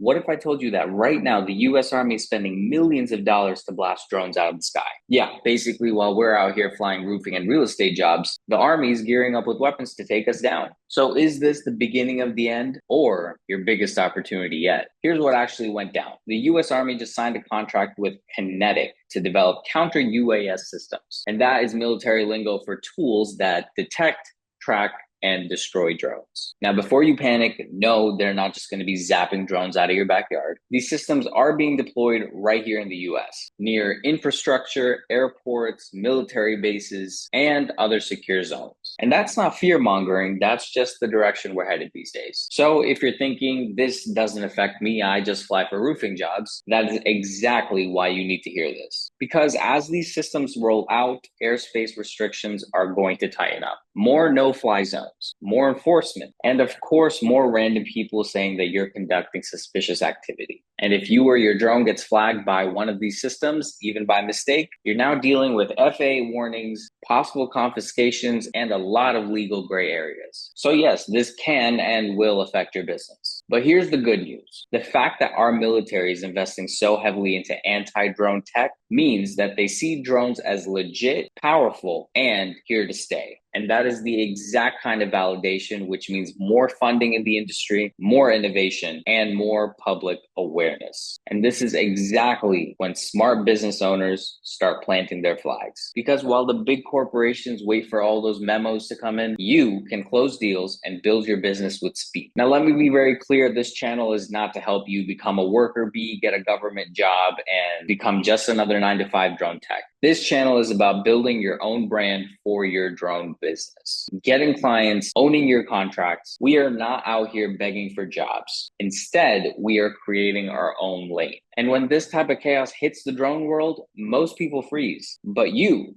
What if I told you that right now the US Army is spending millions of dollars to blast drones out of the sky? Yeah, basically, while we're out here flying roofing and real estate jobs, the Army is gearing up with weapons to take us down. So, is this the beginning of the end or your biggest opportunity yet? Here's what actually went down. The US Army just signed a contract with Kinetic to develop counter-UAS systems. And that is military lingo for tools that detect, track, and destroy drones. Now, before you panic, no, they're not just going to be zapping drones out of your backyard. These systems are being deployed right here in the US, near infrastructure, airports, military bases, and other secure zones. And that's not fear mongering, that's just the direction we're headed these days. So if you're thinking this doesn't affect me, I just fly for roofing jobs, that is exactly why you need to hear this. Because as these systems roll out, airspace restrictions are going to tighten up. More no-fly zones, more enforcement, and of course, more random people saying that you're conducting suspicious activity. And if you or your drone gets flagged by one of these systems, even by mistake, you're now dealing with FAA warnings, possible confiscations, and a lot of legal gray areas. So yes, this can and will affect your business. But here's the good news. The fact that our military is investing so heavily into anti-drone tech means that they see drones as legit, powerful, and here to stay. And that is the exact kind of validation, which means more funding in the industry, more innovation, and more public awareness. And this is exactly when smart business owners start planting their flags. Because while the big corporations wait for all those memos to come in, you can close deals and build your business with speed. Now, let me be very clear. This channel is not to help you become a worker bee, get a government job, and become just another 9-to-5 drone tech. This channel is about building your own brand for your drone business, getting clients, owning your contracts. We are not out here begging for jobs. Instead, we are creating our own lane. And when this type of chaos hits the drone world, most people freeze, but you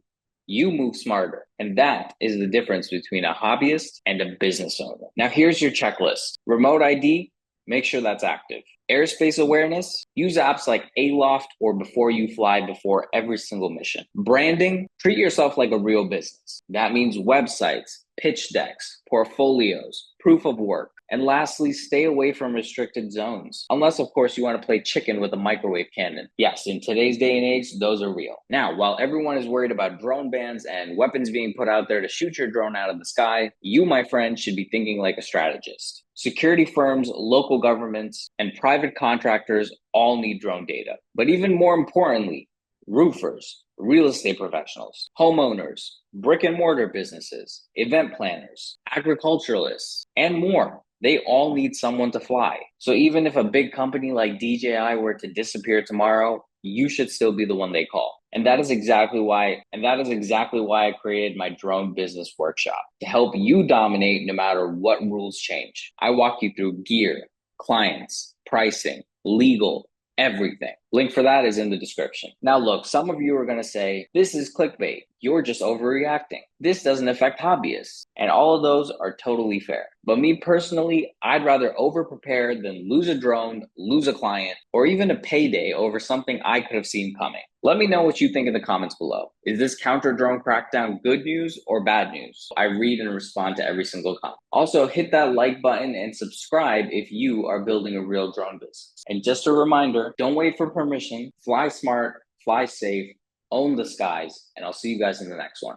move smarter. And that is the difference between a hobbyist and a business owner. Now, here's your checklist. Remote ID, make sure that's active. Airspace awareness, use apps like Aloft or Before You Fly before every single mission. Branding, treat yourself like a real business. That means websites, pitch decks, portfolios, proof of work. And lastly, stay away from restricted zones. Unless, of course, you want to play chicken with a microwave cannon. Yes, in today's day and age, those are real. Now, while everyone is worried about drone bans and weapons being put out there to shoot your drone out of the sky, you, my friend, should be thinking like a strategist. Security firms, local governments, and private contractors all need drone data. But even more importantly, roofers, real estate professionals, homeowners, brick and mortar businesses, event planners, agriculturalists, and more. They all need someone to fly. So even if a big company like DJI were to disappear tomorrow, you should still be the one they call. And that is exactly why I created my drone business workshop, to help you dominate no matter what rules change. I walk you through gear, clients, pricing, legal, everything. Link for that is in the description. Now look, some of you are going to say, this is clickbait. You're just overreacting. This doesn't affect hobbyists. And all of those are totally fair. But me personally, I'd rather over-prepare than lose a drone, lose a client, or even a payday over something I could have seen coming. Let me know what you think in the comments below. Is this counter-drone crackdown good news or bad news? I read and respond to every single comment. Also, hit that like button and subscribe if you are building a real drone business. And just a reminder, don't wait for permission. Fly smart, fly safe, own the skies, and I'll see you guys in the next one.